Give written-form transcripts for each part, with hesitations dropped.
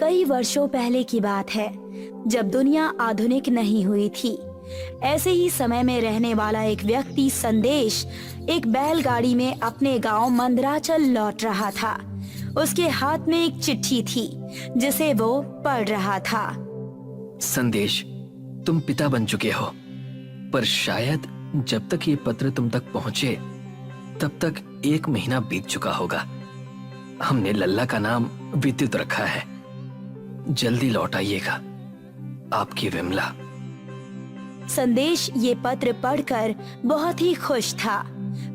कई वर्षों पहले की बात है, जब दुनिया आधुनिक नहीं हुई थी। ऐसे ही समय में रहने वाला एक व्यक्ति संदेश एक बैलगाड़ी में अपने गांव मंदराचल लौट रहा था। उसके हाथ में एक चिट्ठी थी जिसे वो पढ़ रहा था। संदेश, तुम पिता बन चुके हो, पर शायद जब तक ये पत्र तुम तक पहुंचे तब तक 1 महीना बीत चुका होगा। हमने लल्ला का नाम विद्युत रखा है। जल्दी लौट आइएगा। आपकी विमला। संदेश ये पत्र पढ़कर बहुत ही खुश था,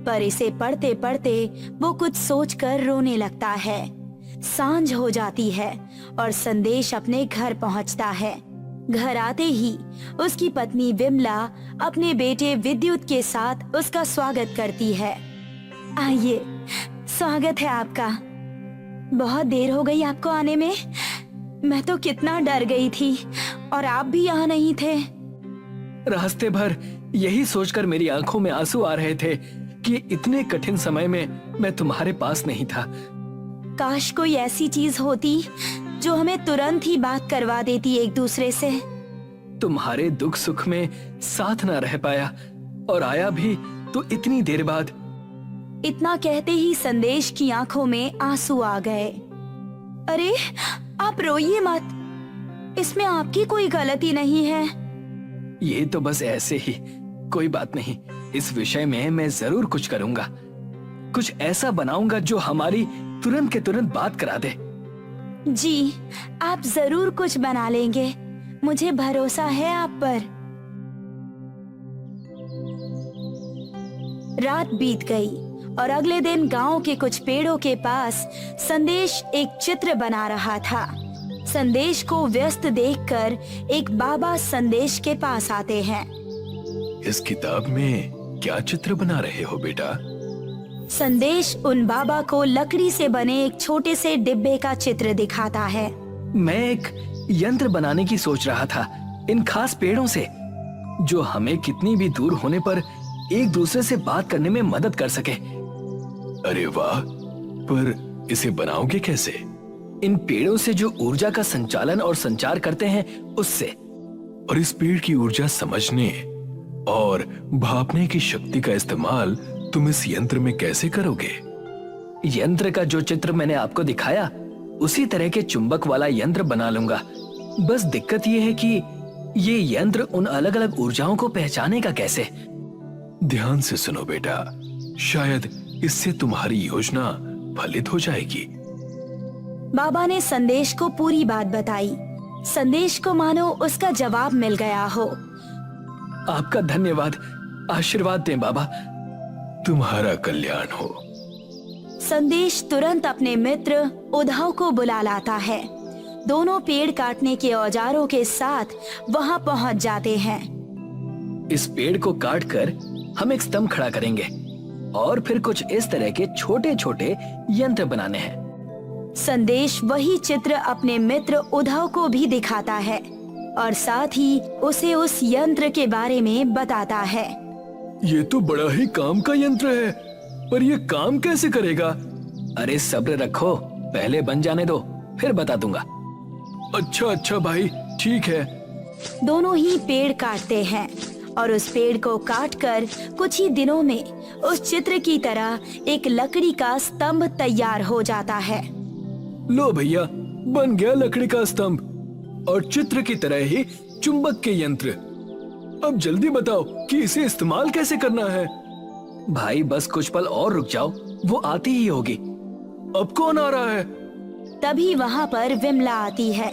पर इसे पढ़ते पढ़ते वो कुछ सोचकर रोने लगता है। सांझ हो जाती है और संदेश अपने घर पहुंचता है। घर आते ही उसकी पत्नी विमला अपने बेटे विद्युत के साथ उसका स्वागत करती है। आइए, स्वागत है आपका। बहुत देर हो गई आपको आने में। मैं तो कितना डर गई थी और आप भी यहाँ नहीं थे। रास्ते भर यही सोचकर मेरी आंखों में आंसू आ रहे थे कि इतने कठिन समय में मैं तुम्हारे पास नहीं था। काश कोई ऐसी चीज होती जो हमें तुरंत ही बात करवा देती एक दूसरे से। तुम्हारे दुख सुख में साथ ना रह पाया और आया भी तो इतनी देर बाद। इतना कहते ही संदेश की आंखों में आंसू आ गए। अरे आप रोइए मत, इसमें आपकी कोई गलती नहीं है। ये तो बस ऐसे ही, कोई बात नहीं। इस विषय में मैं जरूर कुछ करूंगा। कुछ ऐसा बनाऊंगा जो हमारी तुरंत के तुरंत बात करा दे। जी, आप जरूर कुछ बना लेंगे, मुझे भरोसा है आप पर। रात बीत गई और अगले दिन गांव के कुछ पेड़ों के पास संदेश एक चित्र बना रहा था। संदेश को व्यस्त देखकर एक बाबा संदेश के पास आते हैं। इस किताब में क्या चित्र बना रहे हो बेटा? संदेश उन बाबा को लकड़ी से बने एक छोटे से डिब्बे का चित्र दिखाता है। मैं एक यंत्र बनाने की सोच रहा था, इन खास पेड़ों से, जो हमें कितनी भी दूर होने पर एक दूसरे से बात करने में मदद कर सके। अरे वाह, पर इसे बनाओगे कैसे? इन पेड़ों से जो ऊर्जा का संचालन और संचार करते हैं उससे। और इस पेड़ की ऊर्जा समझने और भापने की शक्ति का इस्तेमाल तुम इस यंत्र में कैसे करोगे? यंत्र का जो चित्र मैंने आपको दिखाया उसी तरह के चुंबक वाला यंत्र बना लूंगा। बस दिक्कत यह है कि ये यंत्र उन अलग अलग ऊर्जाओं को पहचानेगा कैसे? ध्यान से सुनो बेटा, शायद इससे तुम्हारी योजना फलित हो जाएगी। बाबा ने संदेश को पूरी बात बताई। संदेश को मानो उसका जवाब मिल गया हो। आपका धन्यवाद, आशीर्वाद दें बाबा। तुम्हारा कल्याण हो। संदेश तुरंत अपने मित्र उद्धव को बुला लाता है। दोनों पेड़ काटने के औजारों के साथ वहां पहुंच जाते हैं। इस पेड़ को काटकर हम एक स्तंभ खड़ा करेंगे और फिर कुछ इस तरह के छोटे छोटे यंत्र बनाने हैं। संदेश वही चित्र अपने मित्र उद्धव को भी दिखाता है और साथ ही उसे उस यंत्र के बारे में बताता है। ये तो बड़ा ही काम का यंत्र है, पर ये काम कैसे करेगा? अरे सब्र रखो, पहले बन जाने दो, फिर बता दूंगा। अच्छा भाई, ठीक है। दोनों ही पेड़ काटते हैं और उस पेड़ को काटकर कुछ ही दिनों में उस चित्र की तरह एक लकड़ी का स्तंभ तैयार हो जाता है। लो भैया, बन गया लकड़ी का स्तंभ और चित्र की तरह ही चुंबक के यंत्र। अब जल्दी बताओ कि इसे इस्तेमाल कैसे करना है? भाई बस कुछ पल और रुक जाओ, वो आती ही होगी। अब कौन आ रहा है? तभी वहाँ पर विमला आती है।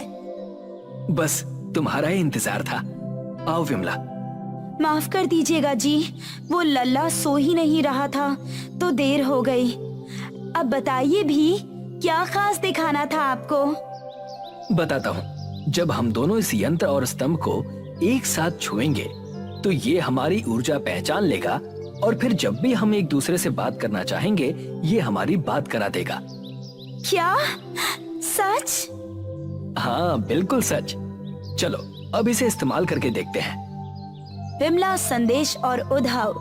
बस तुम्हारा ही इंतजार था। आओ विमला। माफ कर दीजिएगा जी, वो लल्ला सो ही नहीं रहा था तो देर हो गई। अब बताइए भी, क्या खास दिखाना था आपको? बताता हूँ। जब हम दोनों इस यंत्र और स्तंभ को एक साथ छुएंगे तो ये हमारी ऊर्जा पहचान लेगा और फिर जब भी हम एक दूसरे से बात करना चाहेंगे ये हमारी बात करा देगा। क्या? सच? हाँ बिल्कुल सच। चलो अब इसे इस्तेमाल करके देखते हैं। विमला, संदेश और उद्धव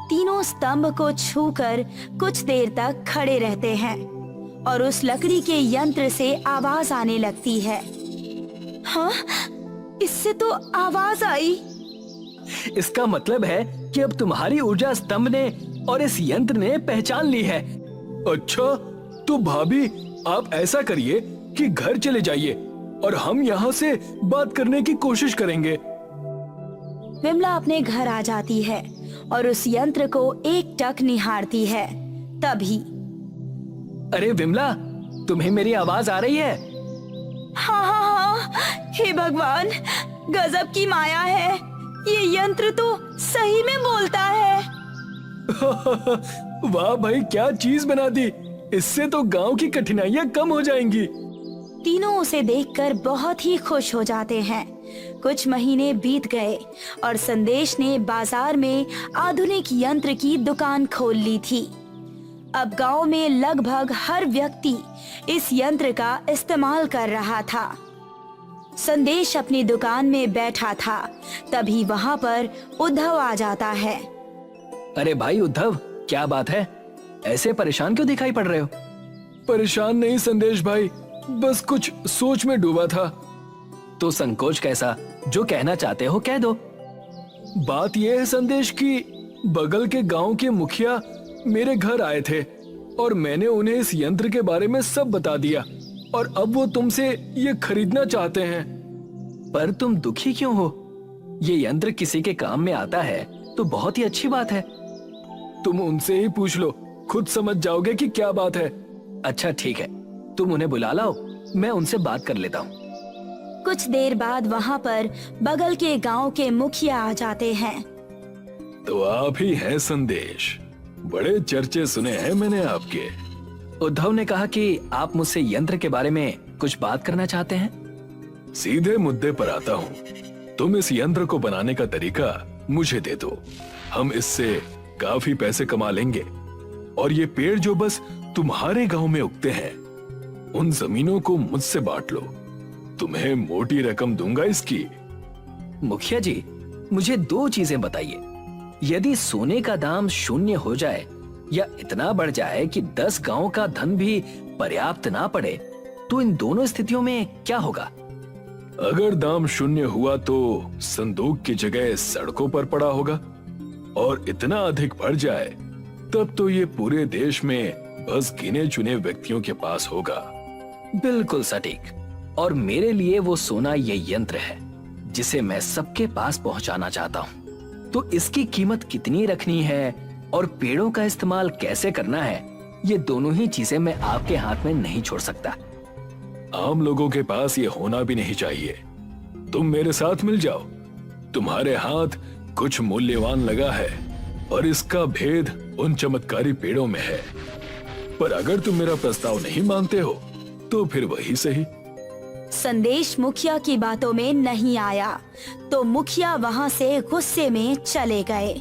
तीनों स्तंभ को छूकर कुछ देर तक खड़े रहते हैं और उस लकड़ी के यंत्र से आवाज आने लगती है। हाँ, इससे तो आवाज आई। इसका मतलब है कि अब तुम्हारी ऊर्जा स्तंभ ने और इस यंत्र ने पहचान ली है। अच्छा, तो भाभी आप ऐसा करिए कि घर चले जाइए और हम यहाँ से बात करने की कोशिश करेंगे। विमला अपने घर आ जाती है और उस यंत्र को एकटक निहारती है। तभी अरे विमला, तुम्हें मेरी आवाज आ रही है? हाँ हाँ हाँ, हे भगवान, गजब की माया है। ये यंत्र तो सही में बोलता है। वाह भाई, क्या चीज बना दी। इससे तो गांव की कठिनाइयां कम हो जाएंगी। तीनों उसे देखकर बहुत ही खुश हो जाते हैं। कुछ महीने बीत गए और संदेश ने बाजार में आधुनिक यंत्र की दुकान खोल ली थी। अब गांव में लगभग हर व्यक्ति इस यंत्र का इस्तेमाल कर रहा था। संदेश अपनी दुकान में बैठा था, तभी वहां पर उद्धव आ जाता है। अरे भाई उद्धव, क्या बात है? ऐसे परेशान क्यों दिखाई पड़ रहे हो? परेशान नहीं संदेश भाई, बस कुछ सोच में डूबा था। तो संकोच कैसा? जो कहना चाहते हो कह दो। बात यह है संदेश कि बगल के गांव के मुखिया मेरे घर आए थे और मैंने उन्हें इस यंत्र के बारे में सब बता दिया और अब वो तुमसे ये खरीदना चाहते हैं। पर तुम दुखी क्यों हो? ये यंत्र किसी के काम में आता है तो बहुत ही अच्छी बात है। तुम उनसे ही पूछ लो, खुद समझ जाओगे कि क्या बात है। अच्छा ठीक है, तुम उन्हें बुला लाओ, मैं उनसे बात कर लेता हूँ। कुछ देर बाद वहां पर बगल के गांव के मुखिया आ जाते हैं। तो आप ही हैं संदेश, बड़े चर्चे सुने हैं मैंने आपके। उद्धव ने कहा कि आप मुझसे यंत्र के बारे में कुछ बात करना चाहते हैं। सीधे मुद्दे पर आता हूँ। तुम इस यंत्र को बनाने का तरीका मुझे दे दो, हम इससे काफी पैसे कमा लेंगे। और ये पेड़ जो बस तुम्हारे गांव में उगते हैं, उन जमीनों को मुझसे बांट लो, तुम्हें मोटी रकम दूंगा इसकी। मुखिया जी, मुझे दो चीजें बताइए। यदि सोने का दाम 0 हो जाए या इतना बढ़ जाए कि 10 गांव का धन भी पर्याप्त ना पड़े, तो इन दोनों स्थितियों में क्या होगा? अगर दाम 0 हुआ तो संदूक की जगह सड़कों पर पड़ा होगा, और इतना अधिक बढ़ जाए तब तो ये पूरे देश में बस गिने चुने व्यक्तियों के पास होगा। बिल्कुल सटीक। और मेरे लिए वो सोना ये यंत्र है जिसे मैं सबके पास पहुंचाना चाहता हूं। तो इसकी कीमत कितनी रखनी है और पेड़ों का इस्तेमाल कैसे करना है, ये दोनों ही चीजें मैं आपके हाथ में नहीं छोड़ सकता। आम लोगों के पास ये होना भी नहीं चाहिए। तुम मेरे साथ मिल जाओ, तुम्हारे हाथ कुछ मूल्यवान लगा है और इसका भेद उन चमत्कारी पेड़ों में है। पर अगर तुम मेरा प्रस्ताव नहीं मानते हो तो फिर वही सही। संदेश मुखिया की बातों में नहीं आया तो मुखिया वहां से गुस्से में चले गए।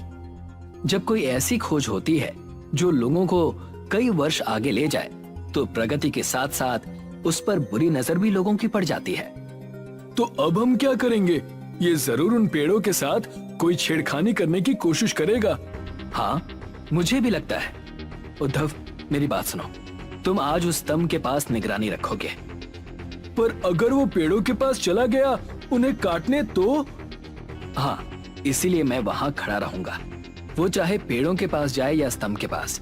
जब कोई ऐसी खोज होती है जो लोगों को कई वर्ष आगे ले जाए, तो प्रगति के साथ साथ उस पर बुरी नजर भी लोगों की पड़ जाती है। तो अब हम क्या करेंगे? ये जरूर उन पेड़ों के साथ कोई छेड़खानी करने की कोशिश करेगा। हाँ, मुझे भी लगता है। उद्धव, मेरी बात सुनो। तुम आज उस स्तंभ के पास निगरानी रखोगे। पर अगर वो पेड़ों के पास चला गया उन्हें काटने तो? हाँ, इसीलिए मैं वहाँ खड़ा रहूंगा। वो चाहे पेड़ों के पास जाए या स्तंभ के पास,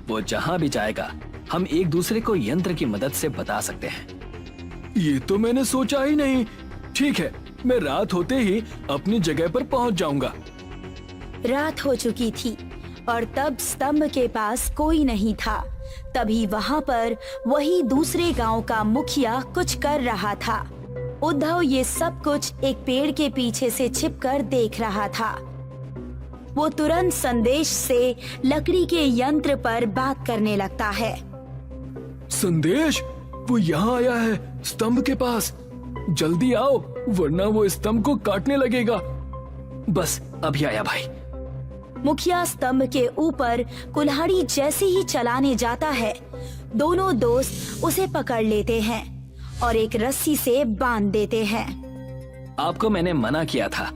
वो जहाँ भी जाएगा हम एक दूसरे को यंत्र की मदद से बता सकते हैं। ये तो मैंने सोचा ही नहीं। ठीक है, मैं रात होते ही अपनी जगह पर पहुंच जाऊंगा। रात हो चुकी थी और तब स्तंभ के पास कोई नहीं था। तभी वहां पर वही दूसरे गांव का मुखिया कुछ कर रहा था। उद्धव ये सब कुछ एक पेड़ के पीछे से छिपकर देख रहा था। वो तुरंत संदेश से लकड़ी के यंत्र पर बात करने लगता है। संदेश, वो यहाँ आया है स्तंभ के पास। जल्दी आओ वरना वो स्तंभ को काटने लगेगा। बस अभी आया भाई। मुखिया स्तंभ के ऊपर कुल्हाड़ी जैसे ही चलाने जाता है, दोनों दोस्त उसे पकड़ लेते हैं और एक रस्सी से बांध देते हैं। आपको मैंने मना किया था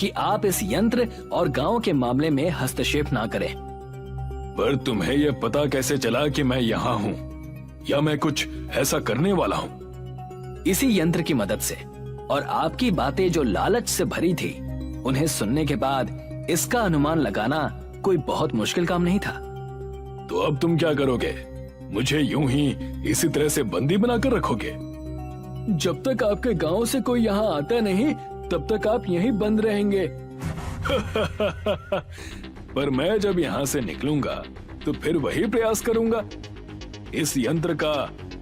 कि आप इस यंत्र और गांव के मामले में हस्तक्षेप ना करें। पर तुम्हें यह पता कैसे चला कि मैं यहाँ हूँ या मैं कुछ ऐसा करने वाला हूँ? इसी यंत्र की मदद से और आपकी बातें जो लालच से भरी थी, उन्हें सुनने के बाद इसका अनुमान लगाना कोई बहुत मुश्किल काम नहीं था। तो अब तुम क्या करोगे? मुझे यूं ही इसी तरह से बंदी बनाकर रखोगे? जब तक आपके गांव से कोई यहाँ आता नहीं, तब तक आप यहीं बंद रहेंगे। पर मैं जब यहाँ से निकलूंगा तो फिर वही प्रयास करूंगा। इस यंत्र का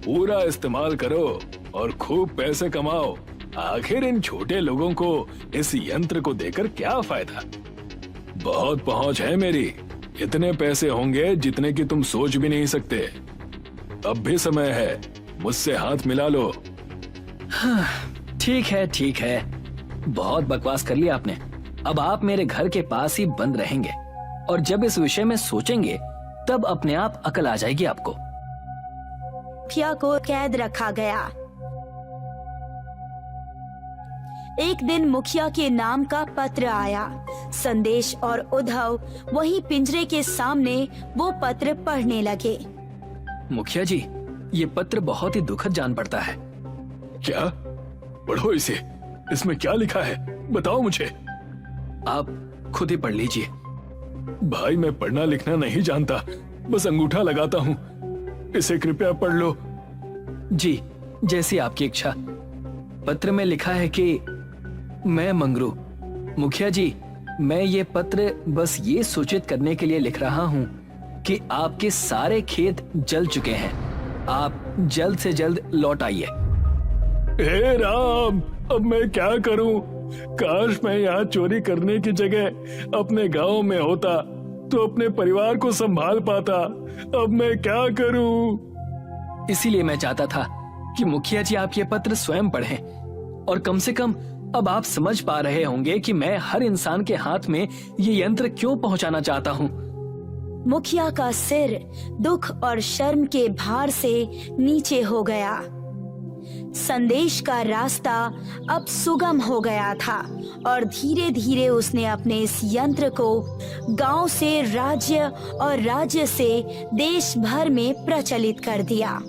पूरा इस्तेमाल करो और खूब पैसे कमाओ। आखिर इन छोटे लोगों को इस यंत्र को देकर क्या फायदा? बहुत पहुंच है मेरी, इतने पैसे होंगे जितने की तुम सोच भी नहीं सकते। अब भी समय है, मुझसे हाथ मिला लो। ठीक है, ठीक है, बहुत बकवास कर लिया आपने। अब आप मेरे घर के पास ही बंद रहेंगे और जब इस विषय में सोचेंगे तब अपने आप अकल आ जाएगी आपको। मुखिया को कैद रखा गया। एक दिन मुखिया के नाम का पत्र आया। संदेश और उद्धव वहीं पिंजरे के सामने वो पत्र पढ़ने लगे। मुखिया जी, ये पत्र बहुत ही दुखद जान पड़ता है। क्या? पढ़ो इसे, इसमें क्या लिखा है बताओ मुझे। आप खुद ही पढ़ लीजिए। भाई मैं पढ़ना लिखना नहीं जानता, बस अंगूठा लगाता हूँ। इसे कृपया पढ़ लो। जी, जैसी आपकी इच्छा। पत्र में लिखा है कि मैं मंगरू। मुखिया जी, मैं ये पत्र बस ये सूचित करने के लिए लिख रहा हूँ कि आपके सारे खेत जल चुके हैं। आप जल्द से जल्द लौट आइए। हे राम, अब मैं क्या करूं? काश मैं यहाँ चोरी करने की जगह अपने गांव में होता तो अपने परिवार को संभाल पाता। अब मैं क्या करूं? इसीलिए मैं चाहता था कि मुखिया जी आप ये पत्र स्वयं पढ़ें और कम से कम अब आप समझ पा रहे होंगे कि मैं हर इंसान के हाथ में ये यंत्र क्यों पहुंचाना चाहता हूँ। मुखिया का सिर दुख और शर्म के भार से नीचे हो गया। संदेश का रास्ता अब सुगम हो गया था और धीरे धीरे उसने अपने इस यंत्र को गांव से राज्य और राज्य से देश भर में प्रचलित कर दिया।